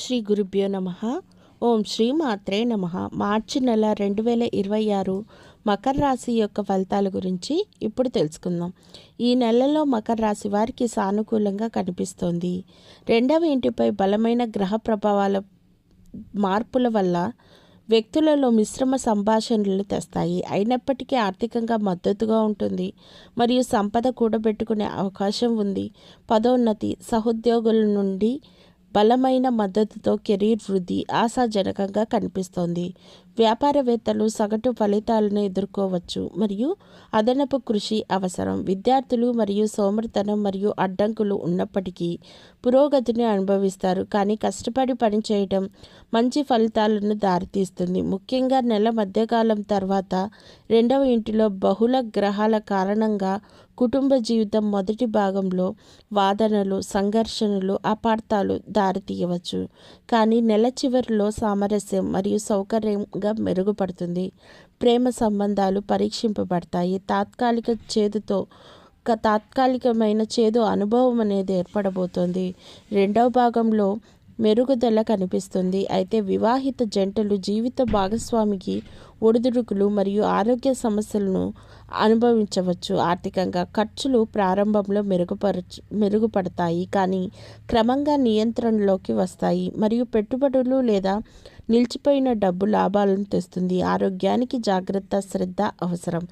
శ్రీ గురుభ్యో నమః. ఓం శ్రీ మాత్రే నమః. మార్చి నెల 2026 మకర రాశి యొక్క ఫలితాల గురించి ఇప్పుడు తెలుసుకుందాం. ఈ నెలలో మకర రాశి వారికి సానుకూలంగా కనిపిస్తోంది. రెండవ ఇంటిపై బలమైన గ్రహ ప్రభావాల మార్పుల వల్ల వ్యక్తులలో మిశ్రమ సంభాషణలు తెస్తాయి. అయినప్పటికీ ఆర్థికంగా మద్దతుగా ఉంటుంది మరియు సంపద కూడబెట్టుకునే అవకాశం ఉంది. పదోన్నతి, సహోద్యోగుల నుండి బలమైన మద్దతుతో కెరీర్ వృద్ధి ఆశాజనకంగా కనిపిస్తోంది. వ్యాపారవేత్తలు సగటు ఫలితాలను ఎదుర్కోవచ్చు మరియు అదనపు కృషి అవసరం. విద్యార్థులు మరియు సోమరితనం మరియు అడ్డంకులు ఉన్నప్పటికీ పురోగతిని అనుభవిస్తారు, కానీ కష్టపడి పనిచేయడం మంచి ఫలితాలను దారితీస్తుంది. ముఖ్యంగా నెల మధ్యకాలం తర్వాత రెండవ ఇంటిలో బహుళ గ్రహాల కారణంగా కుటుంబ జీవితం మొదటి భాగంలో వాదనలు, సంఘర్షణలు, అపార్థాలు దారితీయవచ్చు, కానీ నెల చివరిలో సామరస్యం మరియు సౌకర్యంగా మెరుగుపడుతుంది. ప్రేమ సంబంధాలు పరీక్షింపబడతాయి. తాత్కాలికమైన చేదు అనుభవం అనేది ఏర్పడబోతోంది. రెండవ భాగంలో మెరుగుదల కనిపిస్తుంది. అయితే వివాహిత జంటలు జీవిత భాగస్వామికి ఒడిదుడుకులు మరియు ఆరోగ్య సమస్యలను అనుభవించవచ్చు. ఆర్థికంగా ఖర్చులు ప్రారంభంలో మెరుగుపడతాయి, కానీ క్రమంగా నియంత్రణలోకి వస్తాయి మరియు పెట్టుబడులు లేదా నిలిచిపోయిన డబ్బు లాభాలను తెస్తుంది. ఆరోగ్యానికి జాగ్రత్త, శ్రద్ధ అవసరం,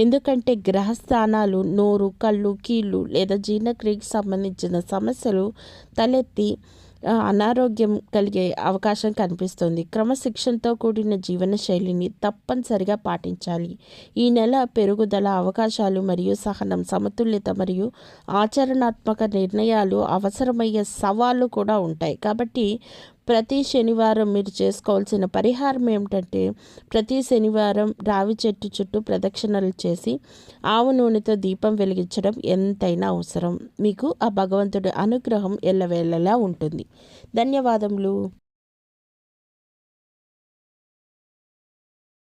ఎందుకంటే గ్రహస్థానాలు నోరు, కళ్ళు, కీళ్ళు లేదా జీర్ణక్రియకి సంబంధించిన సమస్యలు తలెత్తి అనారోగ్యం కలిగే అవకాశం కనిపిస్తుంది. క్రమశిక్షణతో కూడిన జీవన శైలిని తప్పనిసరిగా పాటించాలి. ఈ నెల పెరుగుదల అవకాశాలు మరియు సహనం, సమతుల్యత మరియు ఆచరణాత్మక నిర్ణయాలు అవసరమయ్యే సవాళ్లు కూడా ఉంటాయి. కాబట్టి ప్రతి శనివారం మీరు చేసుకోవాల్సిన పరిహారం ఏమిటంటే, ప్రతి శనివారం రావి చెట్టు చుట్టూ ప్రదక్షిణలు చేసి ఆవు నూనెతో దీపం వెలిగించడం ఎంతైనా అవసరం. మీకు ఆ భగవంతుడి అనుగ్రహం ఎల్లవేళలా ఉంటుంది. ధన్యవాదములు.